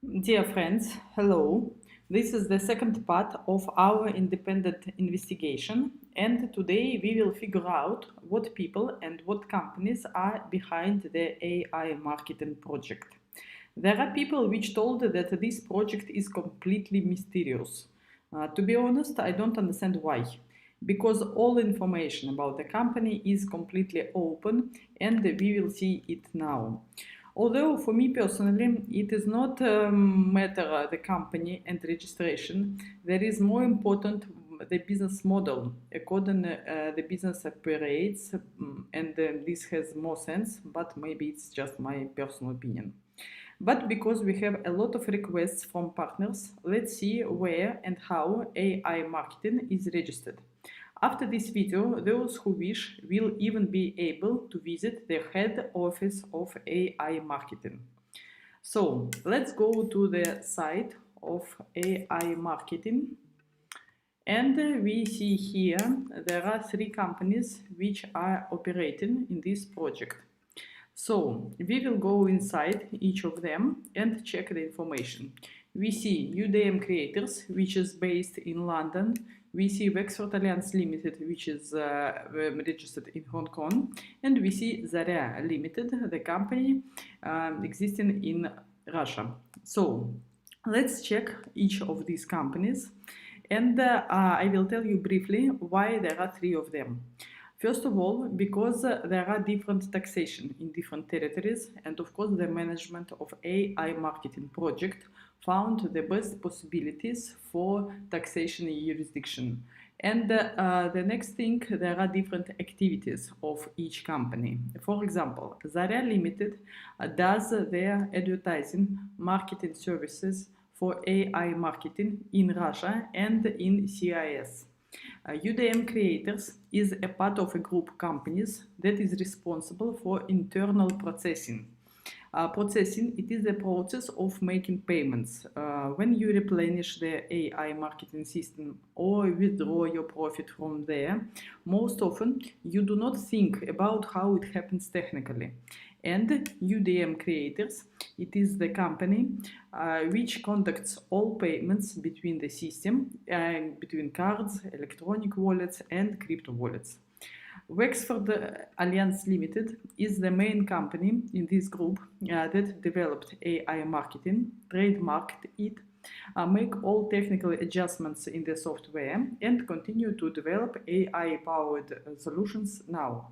Dear friends, hello. This is the second part of our independent investigation, and today we will figure out what people and what companies are behind the AI marketing project. There are people which told that this project is completely mysterious. To be honest, I don't understand why. Because all information about the company is completely open and we will see it now. Although for me personally, it is not matter the company and registration. There is more important the business model. According the business operates, and this has more sense. But maybe it's just my personal opinion. But because we have a lot of requests from partners, let's see where and how AI marketing is registered. After this video, those who wish will even be able to visit the head office of AI marketing. So let's go to the site of AI marketing. And we see here there are 3 companies which are operating in this project. So we will go inside each of them and check the information. We see UDM Creators, which is based in London. We see Wexford Alliance Limited, which is registered in Hong Kong. And we see Zarya Limited, the company existing in Russia. So let's check each of these companies. And I will tell you briefly why there are 3 of them. First of all, because there are different taxation in different territories, and of course the management of AI marketing project found the best possibilities for taxation jurisdiction. And the next thing, there are different activities of each company. For example, Zarya Limited does their advertising marketing services for AI marketing in Russia and in CIS. UDM Creators is a part of a group of companies that is responsible for internal processing. Processing, it is the process of making payments. When you replenish the AI marketing system or withdraw your profit from there, most often you do not think about how it happens technically. And UDM Creators, it is the company which conducts all payments between the system, between cards, electronic wallets, and crypto wallets. Wexford Alliance Limited is the main company in this group that developed AI marketing, trademarked it, make all technical adjustments in the software, and continue to develop AI-powered solutions now.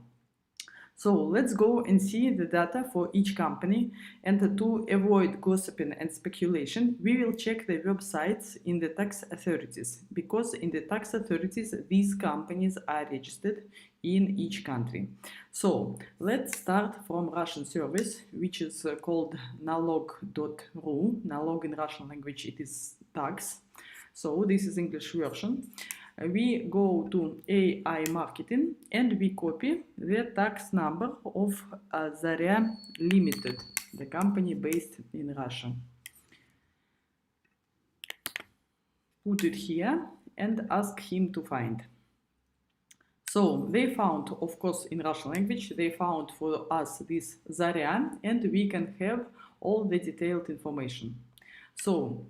So let's go and see the data for each company, and to avoid gossiping and speculation, we will check the websites in the tax authorities, because in the tax authorities these companies are registered in each country. So let's start from Russian service, which is called nalog.ru. Nalog in Russian language, it is tax. So this is English version. We go to AI marketing and we copy the tax number of Zarya Limited, the company based in Russia. Put it here and ask him to find. So they found, of course, in Russian language, they found for us this Zarya, and we can have all the detailed information. So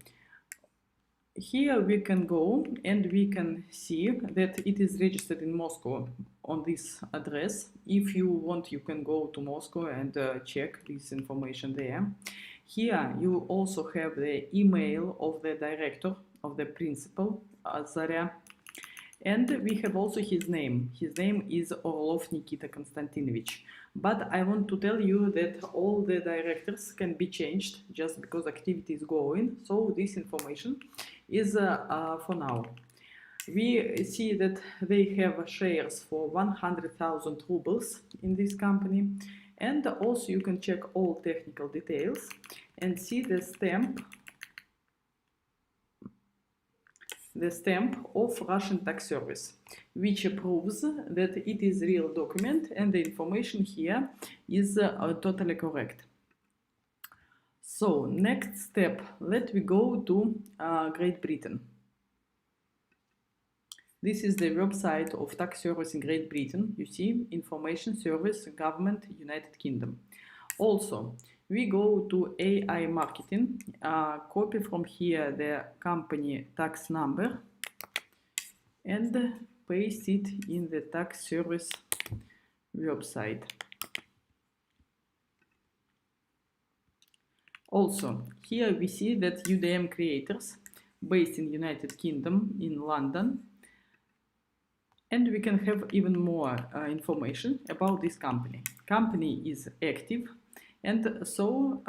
here we can go and we can see that it is registered in Moscow on this address. If you want, you can go to Moscow and check this information there. Here you also have the email of the director, of the principal, Zarya. And we have also his name. His name is Orlov Nikita Konstantinovich. But I want to tell you that all the directors can be changed just because activity is going. So this information is for now. We see that they have shares for 100,000 rubles in this company. And also you can check all technical details and see the stamp of Russian tax service, which proves that it is real document and the information here is totally correct. So next step, let me go to Great Britain. This is the website of tax service in Great Britain. You see, information service, government, United Kingdom. Also, We go to Ai.marketing, copy from here the company tax number and paste it in the tax service website. Also, here we see that UDM creators based in United Kingdom in London, and we can have even more information about this company. Company is active, and so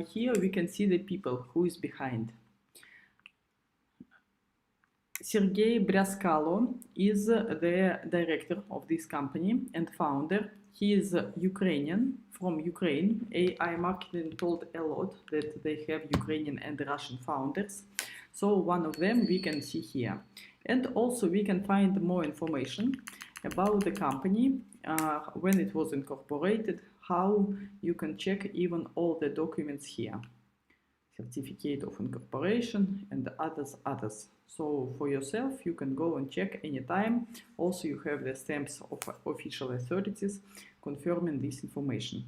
here we can see the people who is behind. Sergey Bryaskalo is the director of this company and founder. He is Ukrainian, from Ukraine. Ai.marketing told a lot that they have Ukrainian and Russian founders. So one of them we can see here. And also we can find more information about the company, when it was incorporated, how you can check even all the documents here. Certificate of incorporation and others. So for yourself, you can go and check anytime. Also, you have the stamps of official authorities confirming this information.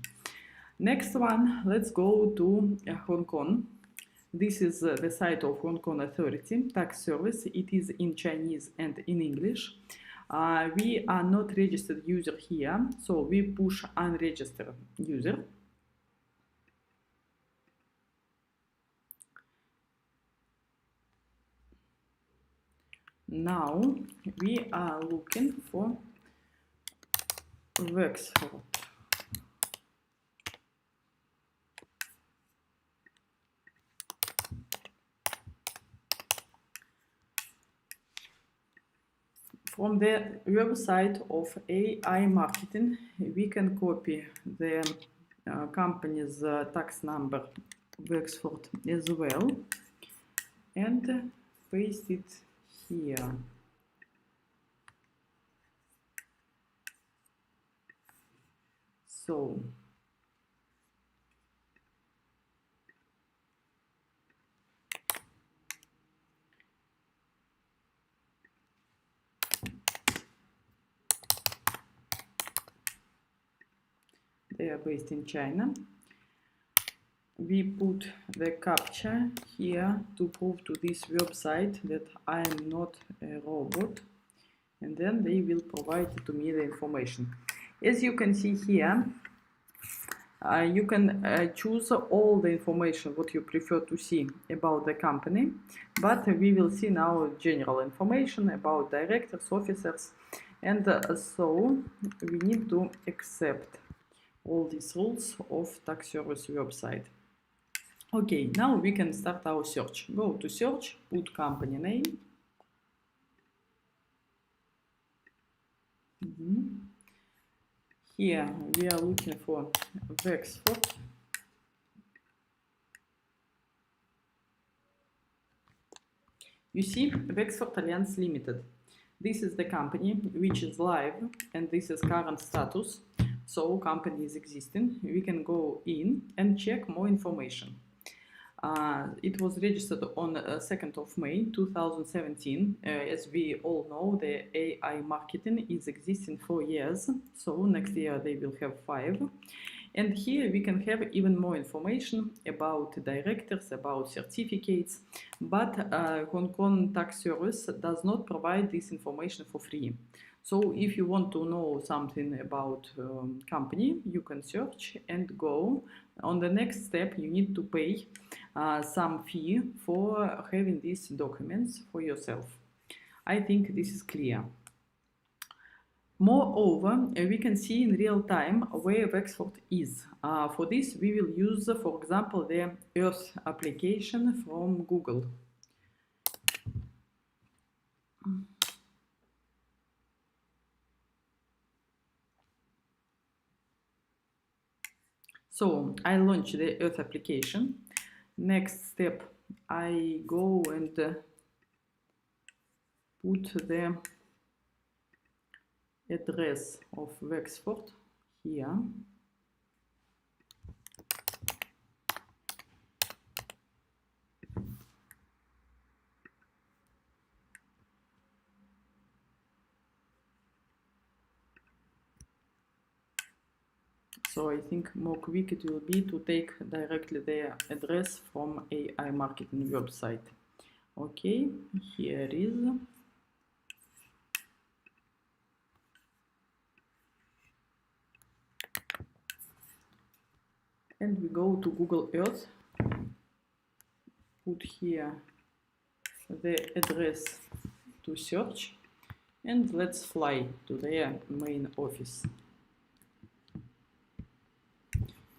Next one, let's go to Hong Kong. This is the site of Hong Kong Authority Tax Service. It is in Chinese and in English. We are not registered user here, so we push unregistered user. Now we are looking for Wexford. From the website of Ai.marketing, we can copy the company's tax number Wexford as well and paste it here. So they are based in China. We put the captcha here to prove to this website that I am not a robot, and then they will provide to me the information. As you can see here, you can choose all the information what you prefer to see about the company, but we will see now general information about directors, officers, and so we need to accept all these rules of tax service website. Okay, now we can start our search. Go to search, put company name. Here we are looking for Wexford. You see Wexford Alliance Limited. This is the company which is live, and this is current status. So company is existing. We can go in and check more information. It was registered on 2nd of May 2017. As we all know, the Ai.marketing is existing 4 years, so next year they will have 5. And here we can have even more information about directors, about certificates, but Hong Kong Tax Service does not provide this information for free. So if you want to know something about company, you can search and go. On the next step, you need to pay some fee for having these documents for yourself. I think this is clear. Moreover, we can see in real time where Wexford is. For this, we will use, for example, the Earth application from Google. So I launch the Earth application. Next step, I go and put the address of Wexford here. So I think more quick it will be to take directly their address from Ai.marketing website. Okay, here it is. And we go to Google Earth, put here the address to search, and let's fly to their main office.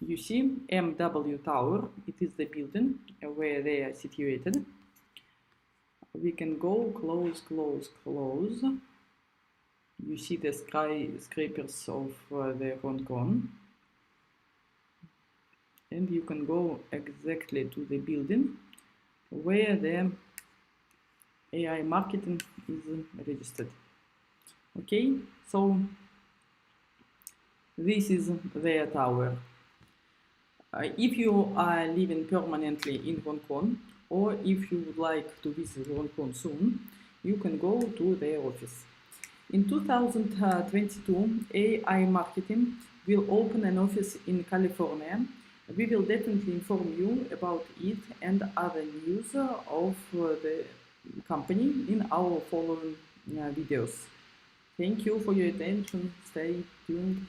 You see MW Tower, it is the building where they are situated. We can go close, close, close. You see the skyscrapers of the Hong Kong. And you can go exactly to the building where the Ai.marketing is registered. Okay, so this is their tower. If you are living permanently in Hong Kong, or if you would like to visit Hong Kong soon, you can go to their office. In 2022, Ai.marketing will open an office in California. We will definitely inform you about it and other news of the company in our following videos. Thank you for your attention. Stay tuned.